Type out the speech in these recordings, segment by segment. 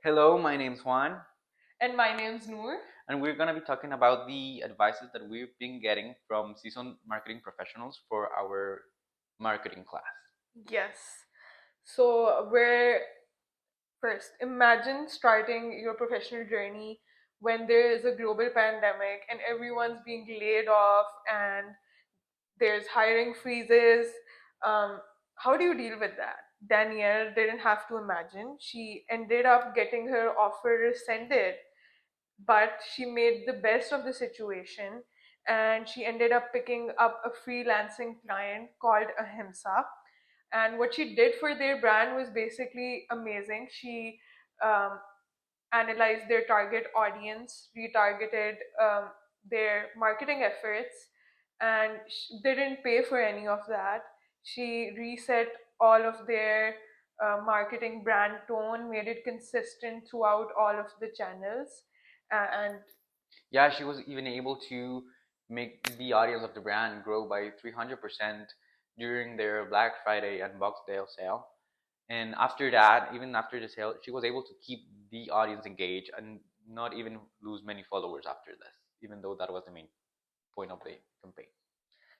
Hello, my name's Juan, And my name's Noor. and we're going to be talking about the advices that we've been getting from seasoned marketing professionals for our marketing class. Yes. So, we're first, imagine starting your professional journey when there is a global pandemic and everyone's being laid off and there's hiring freezes. Um, how do you deal with that? Danielle didn't have to imagine. She ended up getting her offer rescinded, but she made the best of the situation and she ended up picking up a freelancing client called Ahimsa. And what she did for their brand was basically amazing. She um, analyzed their target audience, retargeted their marketing efforts, and didn't pay for any of that. She reset all of their marketing brand tone, made it consistent throughout all of the channels, and Yeah, she was even able to make the audience of the brand grow by 300% during their Black Friday and Box Day sale. And after that, even after the sale, she was able to keep the audience engaged and not even lose many followers after this, even though that was the main point of the campaign.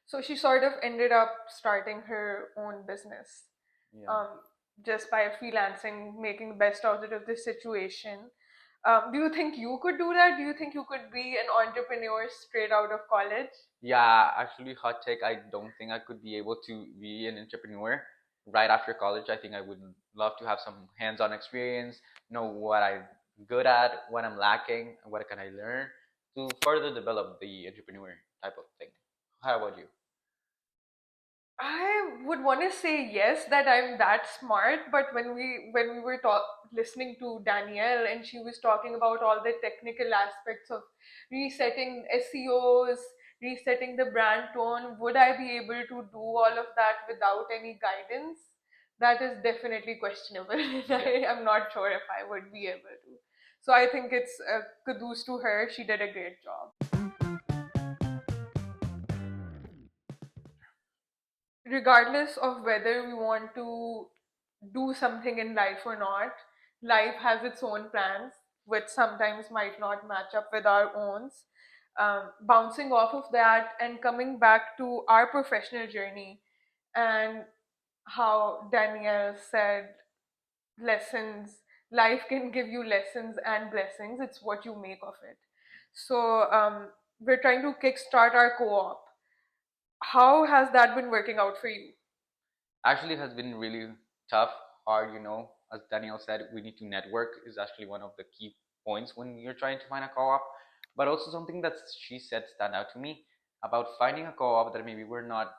so she sort of ended up starting her own business, Yeah. um, just by freelancing, making the best out of this situation. Do you think you could do that? Do you think you could be an entrepreneur straight out of college? Yeah, actually, hot take. I don't think I could be able to be an entrepreneur right after college. I think I would love to have some hands-on experience, know what I'm good at, what I'm lacking, and what can I learn to further develop the entrepreneur type of thing. How about you? I would want to say yes, that I'm that smart, but when we were listening to Danielle and she was talking about all the technical aspects of resetting SEOs, resetting the brand tone, would I be able to do all of that without any guidance? That is definitely questionable. Yeah. I am not sure if I would be able to. So I think it's kudos to her. She did a great job. Regardless of whether we want to do something in life or not, life has its own plans, which sometimes might not match up with our own. Bouncing off of that and coming back to our professional journey, and how Danielle said, lessons, life can give you lessons and blessings. It's what you make of it. So, we're trying to kickstart our co op. How has that been working out for you? Actually, it has been really tough, hard. As Daniel said, we need to network is actually one of the key points when you're trying to find a co-op. But also something that she said stand out to me about finding a co-op that maybe we're not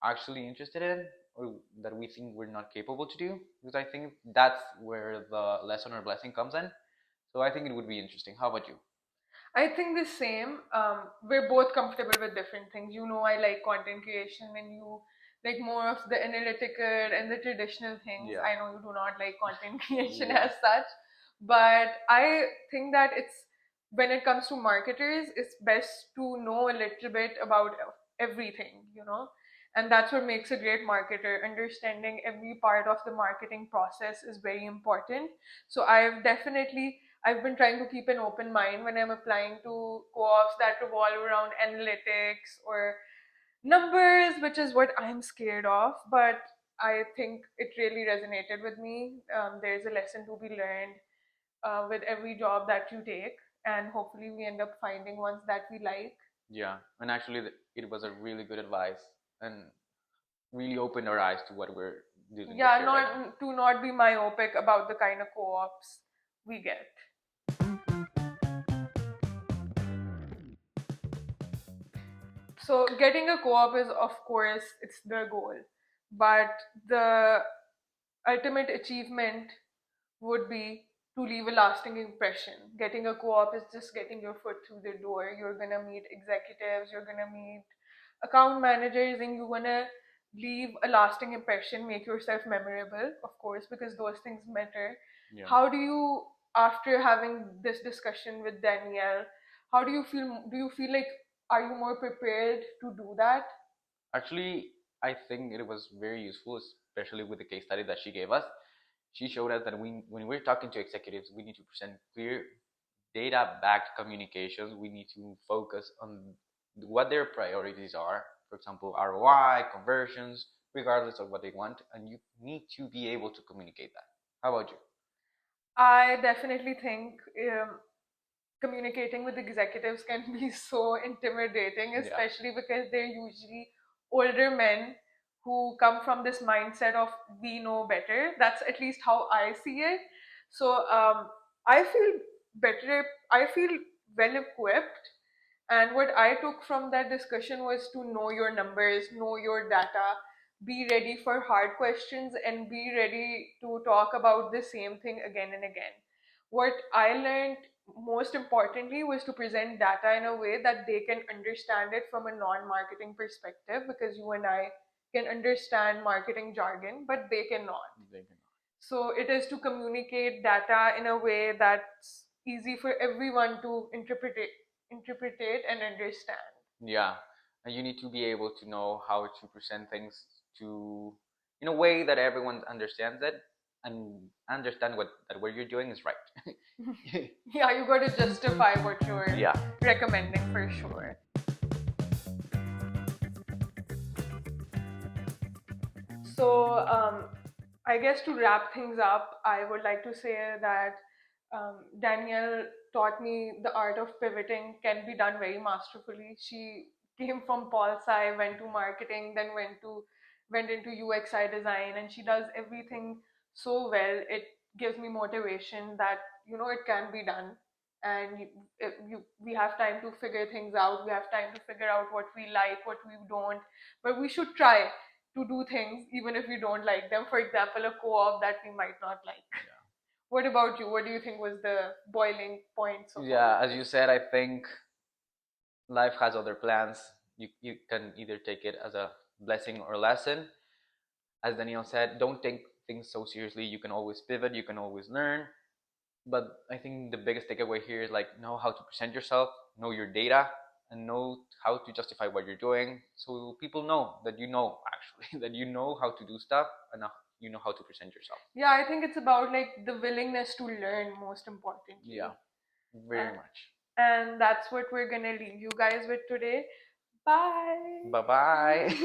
actually interested in or that we think we're not capable to do. Because I think that's where the lesson or blessing comes in. So I think it would be interesting. How about you? I think the same. We're both comfortable with different things. I like content creation, and you like more of the analytical and the traditional things. Yeah. I know you do not like content creation Yeah. as such, but I think that when it comes to marketers, it's best to know a little bit about everything. And that's what makes a great marketer. Understanding every part of the marketing process is very important. So I've been trying to keep an open mind when I'm applying to co-ops that revolve around analytics or numbers, which is what I'm scared of. But I think it really resonated with me. There's a lesson to be learned with every job that you take, and hopefully we end up finding ones that we like. Yeah. And actually, it was a really good advice and really opened our eyes to what we're dealing with Yeah, here right now. not be myopic about the kind of co-ops we get. So getting a co-op is, of course, it's the goal, but the ultimate achievement would be to leave a lasting impression. Getting a co-op is just getting your foot through the door. You're gonna meet executives, you're gonna meet account managers, and you're gonna leave a lasting impression, make yourself memorable, of course, because those things matter. Yeah. How do you, after having this discussion with Danielle, how do you feel? Do you feel like, are you more prepared to do that? Actually, I think it was very useful, especially with the case study that she gave us. She showed us that when we're talking to executives, we need to present clear data-backed communications. We need to focus on what their priorities are. For example, ROI, conversions, regardless of what they want, and you need to be able to communicate that. How about you? I definitely think communicating with executives can be so intimidating, Yeah. especially because they're usually older men who come from this mindset of we know better. That's at least how I see it. So I feel better, I feel well equipped. And what I took from that discussion was to know your numbers, know your data, be ready for hard questions, and be ready to talk about the same thing again and again. What I learned most importantly was to present data in a way that they can understand it from a non-marketing perspective, because you and I can understand marketing jargon but they cannot. They can. So it is to communicate data in a way that's easy for everyone to interpret it and understand. Yeah, and you need to be able to know how to present things to in a way that everyone understands it and understand what you're doing is right. Yeah, you got to justify what you're Yeah. recommending for sure. So, I guess to wrap things up, I would like to say that Danielle taught me the art of pivoting can be done very masterfully. She came from Pol Sci, went to marketing, then went into UXI design, and she does everything so well. It gives me motivation that it can be done, and we have time to figure things out. We have time to figure out what we like, what we don't, but we should try to do things even if we don't like them. For example, a co-op that we might not like. Yeah. What about you? What do you think was the boiling points of all Yeah, of as you this? said, I think life has other plans. You can either take it as a blessing or lesson. As Daniel said, don't take things so seriously. You can always pivot, you can always learn. But I think the biggest takeaway here is like know how to present yourself, know your data, and know how to justify what you're doing, so people know that you know actually that you know how to do stuff and you know how to present yourself. Yeah, I think it's about like the willingness to learn, most importantly. Yeah, very much. And that's what we're gonna leave you guys with today. Bye. Bye bye.